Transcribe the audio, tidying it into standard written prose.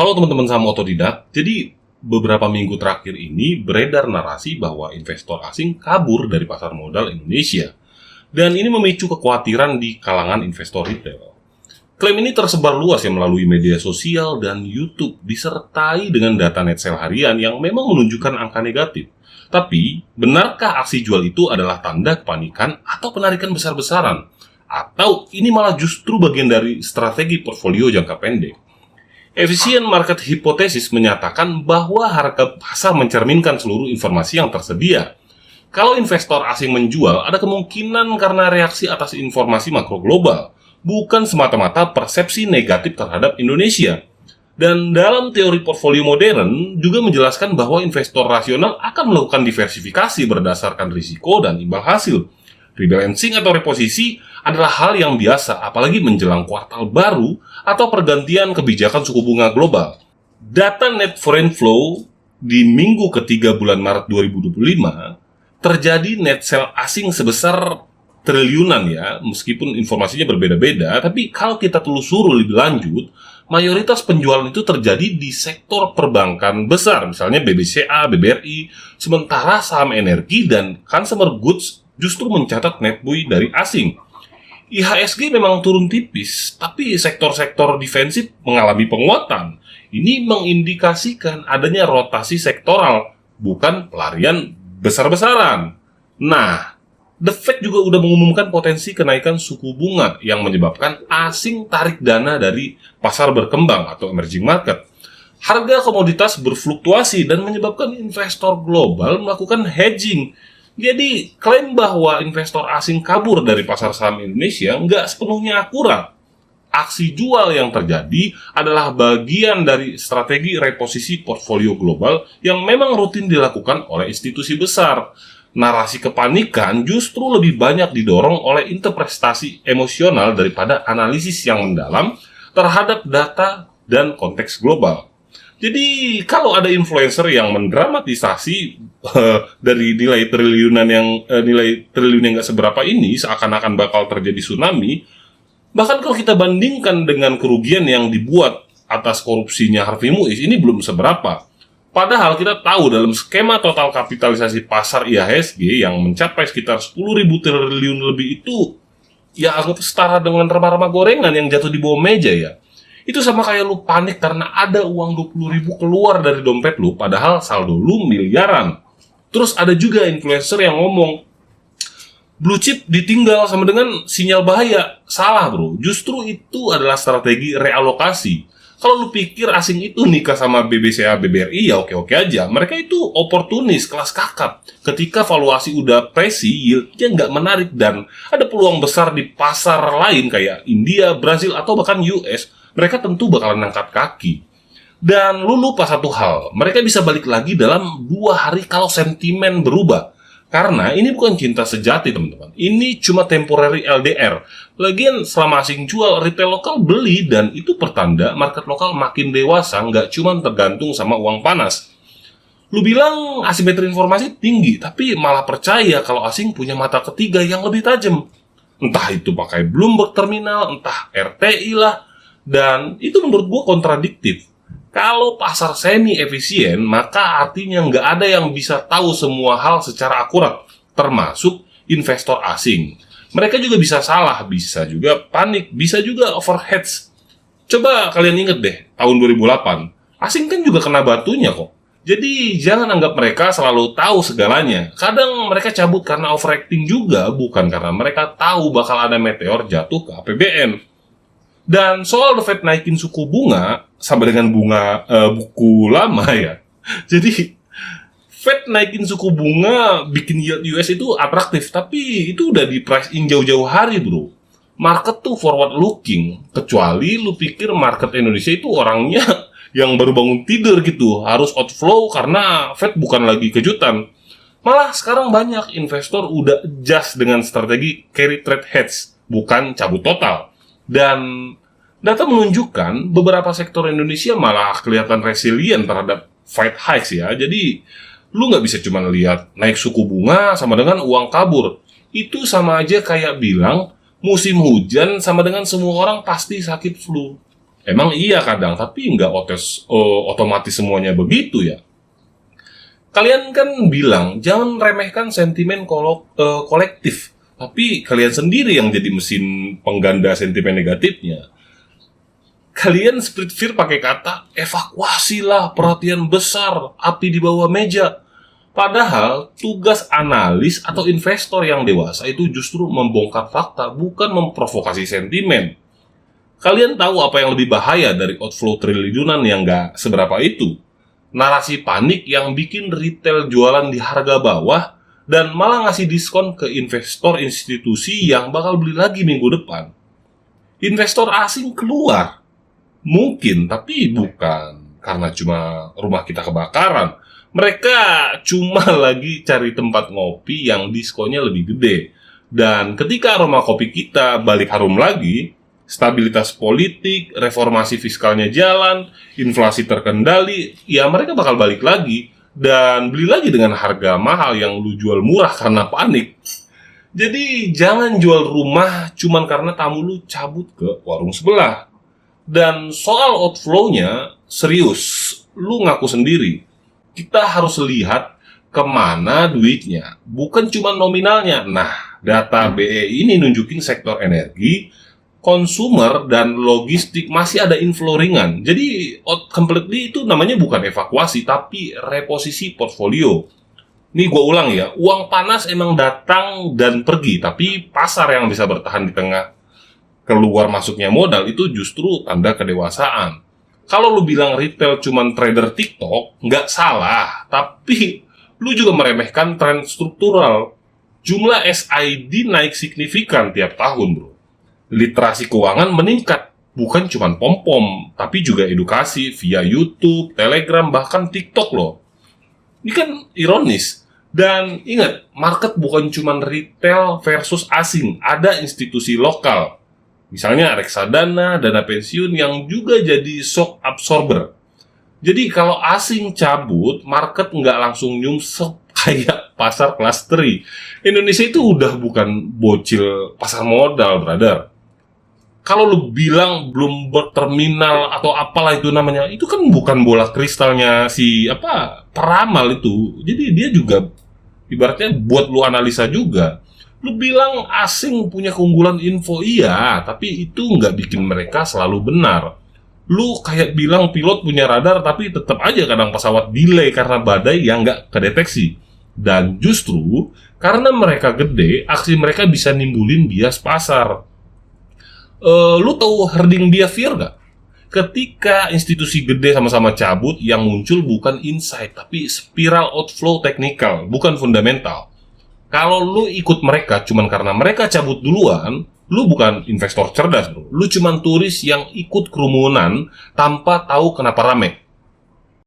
Halo teman-teman saham otodidak. Jadi beberapa minggu terakhir ini beredar narasi bahwa investor asing kabur dari pasar modal Indonesia. Dan ini memicu kekhawatiran di kalangan investor retail. Klaim ini tersebar luas melalui media sosial dan YouTube, disertai dengan data net sale harian yang memang menunjukkan angka negatif. Tapi, benarkah aksi jual itu adalah tanda kepanikan atau penarikan besar-besaran? Atau ini malah justru bagian dari strategi portfolio jangka pendek? Efficient Market Hypothesis menyatakan bahwa harga pasar mencerminkan seluruh informasi yang tersedia. Kalau investor asing menjual, ada kemungkinan karena reaksi atas informasi makro global, bukan semata-mata persepsi negatif terhadap Indonesia. Dan dalam teori portfolio modern juga menjelaskan bahwa investor rasional akan melakukan diversifikasi berdasarkan risiko dan imbal hasil. Rebalancing atau reposisi adalah hal yang biasa, apalagi menjelang kuartal baru atau pergantian kebijakan suku bunga global. Data net foreign flow di minggu ketiga bulan Maret 2025 terjadi net sale asing sebesar triliunan meskipun informasinya berbeda-beda, tapi kalau kita telusuri lebih lanjut, mayoritas penjualan itu terjadi di sektor perbankan besar, misalnya BBCA, BBRI, sementara saham energi dan consumer goods justru mencatat net buy dari asing. IHSG memang turun tipis, tapi sektor-sektor defensif mengalami penguatan. Ini mengindikasikan adanya rotasi sektoral, bukan pelarian besar-besaran. Nah, The Fed juga udah mengumumkan potensi kenaikan suku bunga yang menyebabkan asing tarik dana dari pasar berkembang atau emerging market. Harga komoditas berfluktuasi dan menyebabkan investor global melakukan hedging. Jadi, klaim bahwa investor asing kabur dari pasar saham Indonesia nggak sepenuhnya akurat. Aksi jual yang terjadi adalah bagian dari strategi reposisi portfolio global yang memang rutin dilakukan oleh institusi besar. Narasi kepanikan justru lebih banyak didorong oleh interpretasi emosional daripada analisis yang mendalam terhadap data dan konteks global. Jadi kalau ada influencer yang mendramatisasi dari nilai triliun yang nggak seberapa ini seakan-akan bakal terjadi tsunami, bahkan kalau kita bandingkan dengan kerugian yang dibuat atas korupsinya Harvey Muiz, ini belum seberapa. Padahal kita tahu dalam skema total kapitalisasi pasar IHSG yang mencapai sekitar 10.000 triliun lebih itu, ya anggap setara dengan remah-remah gorengan yang jatuh di bawah meja ya. Itu sama kayak lu panik karena ada uang 20.000 keluar dari dompet lu, padahal saldo lu miliaran. Terus ada juga influencer yang ngomong, blue chip ditinggal sama dengan sinyal bahaya. Salah bro, justru itu adalah strategi realokasi. Kalau lu pikir asing itu nikah sama BBCA, BBRI, ya oke-oke aja. Mereka itu oportunis, kelas kakap. Ketika valuasi udah presi, yieldnya nggak menarik dan ada peluang besar di pasar lain kayak India, Brazil, atau bahkan US, mereka tentu bakalan angkat kaki. Dan lu lupa satu hal, mereka bisa balik lagi dalam 2 hari kalau sentimen berubah. Karena ini bukan cinta sejati teman-teman, ini cuma temporary LDR. Lagian selama asing jual, retail lokal beli, dan itu pertanda market lokal makin dewasa, nggak cuma tergantung sama uang panas. Lu bilang asimetri informasi tinggi, tapi malah percaya kalau asing punya mata ketiga yang lebih tajam. Entah itu pakai Bloomberg Terminal, entah RTI lah, dan itu menurut gua kontradiktif. Kalau pasar semi-efisien, maka artinya nggak ada yang bisa tahu semua hal secara akurat, termasuk investor asing. Mereka juga bisa salah, bisa juga panik, bisa juga overheads. Coba kalian inget deh, tahun 2008, asing kan juga kena batunya kok. Jadi jangan anggap mereka selalu tahu segalanya. Kadang mereka cabut karena overacting juga, bukan karena mereka tahu bakal ada meteor jatuh ke APBN. Dan soal The Fed naikin suku bunga sama dengan bunga buku lama ya. Jadi Fed naikin suku bunga bikin yield US itu atraktif, tapi itu udah di price in jauh-jauh hari bro. Market tuh forward looking, kecuali lu pikir market Indonesia itu orangnya yang baru bangun tidur gitu, harus outflow karena Fed bukan lagi kejutan. Malah sekarang banyak investor udah adjust dengan strategi carry trade hedge, bukan cabut total. Dan data menunjukkan beberapa sektor Indonesia malah kelihatan resilient terhadap Fed hikes ya. Jadi, lu nggak bisa cuma lihat naik suku bunga sama dengan uang kabur. Itu sama aja kayak bilang musim hujan sama dengan semua orang pasti sakit flu. Emang iya kadang, tapi nggak otomatis semuanya begitu ya. Kalian kan bilang, jangan remehkan sentimen kolektif. Tapi kalian sendiri yang jadi mesin pengganda sentimen negatifnya. Kalian split fear pakai kata, evakuasi lah, perhatian besar, api di bawah meja. Padahal, tugas analis atau investor yang dewasa itu justru membongkar fakta, bukan memprovokasi sentimen. Kalian tahu apa yang lebih bahaya dari outflow triliunan yang nggak seberapa itu? Narasi panik yang bikin retail jualan di harga bawah dan malah ngasih diskon ke investor institusi yang bakal beli lagi minggu depan. Investor asing keluar. Mungkin, tapi bukan karena cuma rumah kita kebakaran. Mereka cuma lagi cari tempat ngopi yang diskonnya lebih gede. Dan ketika aroma kopi kita balik harum lagi, stabilitas politik, reformasi fiskalnya jalan, inflasi terkendali, ya mereka bakal balik lagi dan beli lagi dengan harga mahal yang lu jual murah karena panik. Jadi jangan jual rumah cuman karena tamu lu cabut ke warung sebelah. Dan soal outflow-nya, serius, lu ngaku sendiri. Kita harus lihat kemana duitnya, bukan cuma nominalnya. Nah, data BEI ini nunjukin sektor energi, consumer, dan logistik masih ada inflow ringan. Jadi, completely itu namanya bukan evakuasi, tapi reposisi portfolio. Ini gue ulang ya, uang panas emang datang dan pergi, tapi pasar yang bisa bertahan di tengah keluar masuknya modal itu justru tanda kedewasaan. Kalau lu bilang retail cuman trader TikTok, nggak salah, tapi lu juga meremehkan tren struktural. Jumlah SID naik signifikan tiap tahun, bro. Literasi keuangan meningkat, bukan cuman pom-pom, tapi juga edukasi via YouTube, Telegram, bahkan TikTok loh. Ini kan ironis. Dan ingat, market bukan cuman retail versus asing, ada institusi lokal. Misalnya reksadana, dana pensiun yang juga jadi shock absorber. Jadi kalau asing cabut, market nggak langsung nyungsep kayak pasar kelas 3. Indonesia itu udah bukan bocil pasar modal, brother. Kalau lu bilang Bloomberg terminal atau apalah itu namanya, itu kan bukan bola kristalnya si peramal itu. Jadi dia juga ibaratnya buat lu analisa juga. Lu bilang asing punya keunggulan info, iya, tapi itu nggak bikin mereka selalu benar. Lu kayak bilang pilot punya radar, tapi tetap aja kadang pesawat delay karena badai yang nggak kedeteksi. Dan justru, karena mereka gede, aksi mereka bisa nimbulin bias pasar. Lu tahu herding behavior nggak? Ketika institusi gede sama-sama cabut, yang muncul bukan insight, tapi spiral outflow teknikal, bukan fundamental. Kalau lu ikut mereka cuman karena mereka cabut duluan, lu bukan investor cerdas, bro. Lu cuman turis yang ikut kerumunan tanpa tahu kenapa rame.